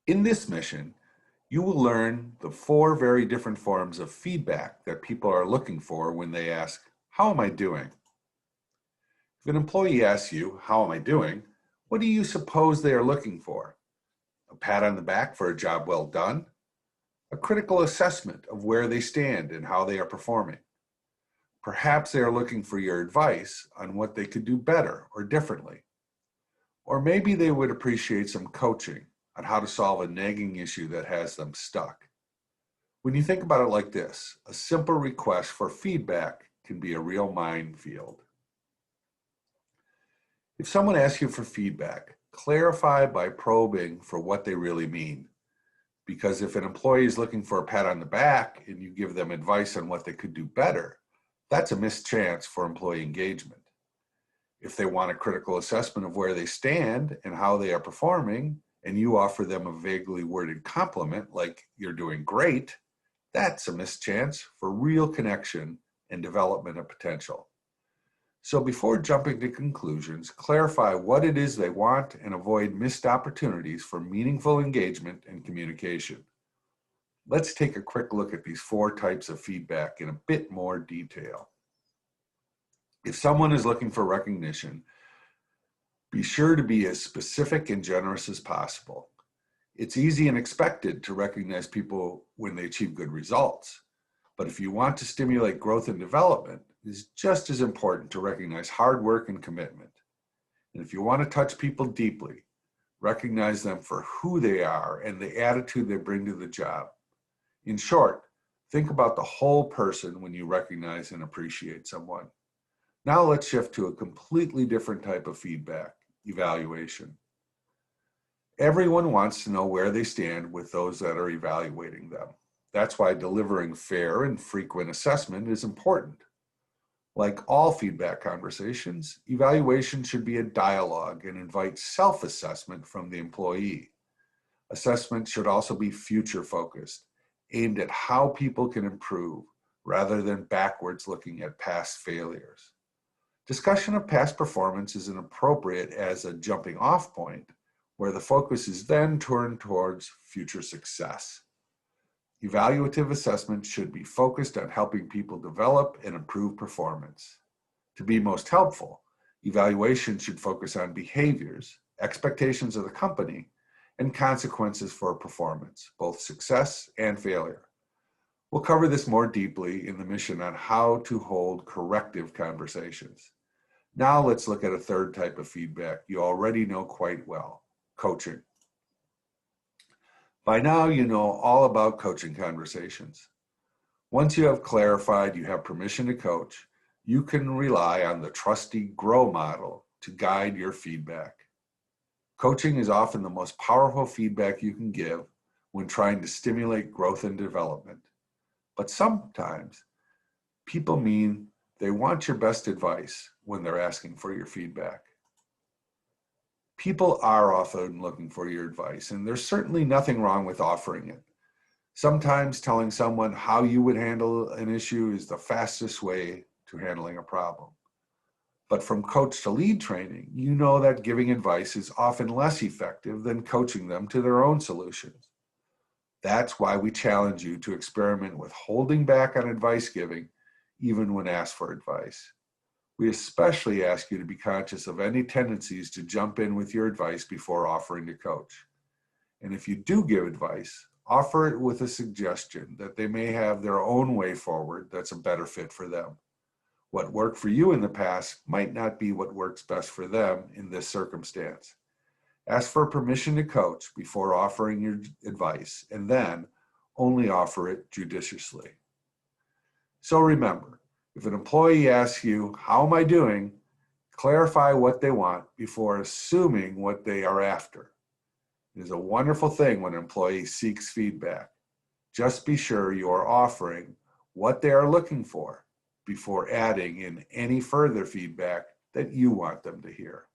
In this mission, you will learn the 4 very different forms of feedback that people are looking for when they ask, "How am I doing?" If an employee asks you, "How am I doing?" what do you suppose they are looking for? A pat on the back for a job well done? A critical assessment of where they stand and how they are performing? Perhaps they are looking for your advice on what they could do better or differently. Or maybe they would appreciate some coaching on how to solve a nagging issue that has them stuck. When you think about it like this, a simple request for feedback can be a real minefield. If someone asks you for feedback, clarify by probing for what they really mean. Because if an employee is looking for a pat on the back and you give them advice on what they could do better, that's a missed chance for employee engagement. If they want a critical assessment of where they stand and how they are performing, and you offer them a vaguely worded compliment like "you're doing great," that's a missed chance for real connection and development of potential. So before jumping to conclusions, clarify what it is they want and avoid missed opportunities for meaningful engagement and communication. Let's take a quick look at these 4 types of feedback in a bit more detail. If someone is looking for recognition, be sure to be as specific and generous as possible. It's easy and expected to recognize people when they achieve good results. But if you want to stimulate growth and development, it is just as important to recognize hard work and commitment. And if you want to touch people deeply, recognize them for who they are and the attitude they bring to the job. In short, think about the whole person when you recognize and appreciate someone. Now let's shift to a completely different type of feedback, evaluation. Everyone wants to know where they stand with those that are evaluating them. That's why delivering fair and frequent assessment is important. Like all feedback conversations, evaluation should be a dialogue and invite self-assessment from the employee. Assessment should also be future-focused, aimed at how people can improve rather than backwards looking at past failures. Discussion of past performance is appropriate as a jumping off point where the focus is then turned towards future success. Evaluative assessment should be focused on helping people develop and improve performance. To be most helpful, evaluation should focus on behaviors, expectations of the company, and consequences for performance, both success and failure. We'll cover this more deeply in the mission on how to hold corrective conversations. Now let's look at a 3rd type of feedback you already know quite well, coaching. By now, you know all about coaching conversations. Once you have clarified you have permission to coach, you can rely on the trusty GROW model to guide your feedback. Coaching is often the most powerful feedback you can give when trying to stimulate growth and development. But sometimes people mean they want your best advice when they're asking for your feedback. People are often looking for your advice, and there's certainly nothing wrong with offering it. Sometimes telling someone how you would handle an issue is the fastest way to handling a problem. But from coach to lead training, you know that giving advice is often less effective than coaching them to their own solutions. That's why we challenge you to experiment with holding back on advice giving, even when asked for advice. We especially ask you to be conscious of any tendencies to jump in with your advice before offering to coach. And if you do give advice, offer it with a suggestion that they may have their own way forward that's a better fit for them. What worked for you in the past might not be what works best for them in this circumstance. Ask for permission to coach before offering your advice, and then only offer it judiciously. So remember, if an employee asks you, "How am I doing?" clarify what they want before assuming what they are after. It is a wonderful thing when an employee seeks feedback. Just be sure you are offering what they are looking for before adding in any further feedback that you want them to hear.